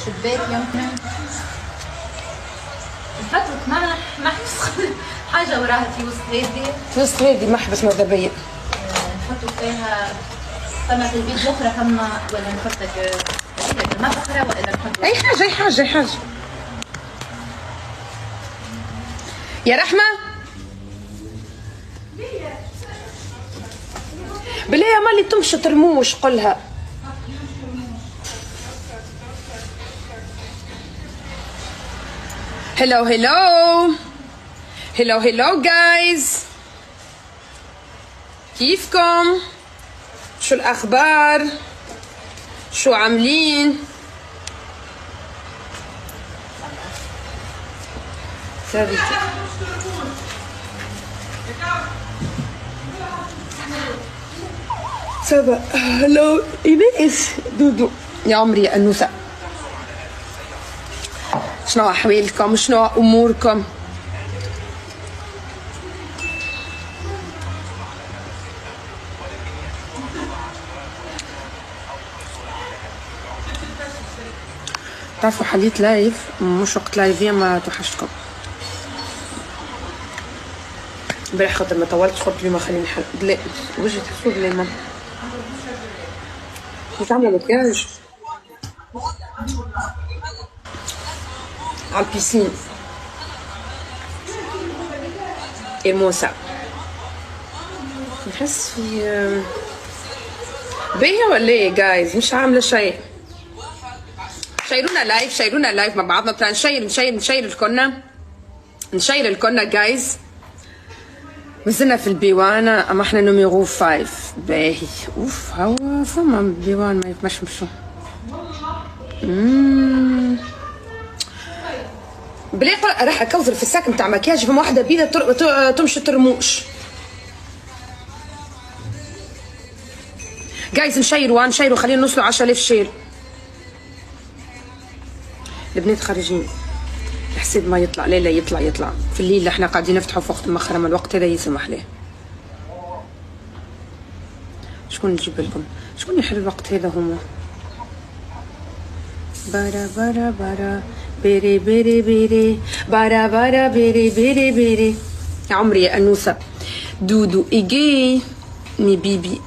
شباك يمكن الفترة ما حيدخل حاجة وراها في وسط هيدي. في وسط هيدي محبس ماذا بيا نحطوا فيها طماطم البيض الأخرى كما ولا نحطك ما أخرى ولا نحط أي حاجة أي حاجة أي حاجة. يا رحمة بالله يا مالي تمشي ترموش قلها. هلو هلو هلو هلو جايز، كيفكم؟ شو الأخبار؟ شو عاملين؟ ثابت سبا. هلو إيناس دودو يا عمري يا أنوسة، شنو أحوالكم؟ شنو أموركم؟ تعرفوا حليت لايف مش وقت لايفية ما توحشتكم امبارح خاطر ما طولتش قلت اليوم خليني حل بلا وجهي تحسوا بلا ما مش عاملة مكياج على البيسين إيموسا. نحس في باهية ولا ايه جايز؟ مش عاملة شيء. شيرونا لايف مع بعضنا بتاع نشير الكنا جايز. مازلنا في البيوانة اما احنا نوميرو 5 باهي. اوف هوا فما بيوان ما يمشوا. بلاي راح اكوزر في الساك نتاع مكياج فما واحدة بيضة تمشي ترموش. جايز نشيروا خلينا نوصلوا 10,000 شير. البنات خارجين الحساب ما يطلع. لا يطلع في الليل. احنا قاعدين نفتحوا في وقت مخرم الوقت هذا يسمح له. شكون نجيب لكم؟ شكون يحل الوقت هذا؟ هما برا برا برا بيري بيري بيري برا برا بيري بيري بيري. يا عمري يا أنوسة دودو إيجي مي بيبي.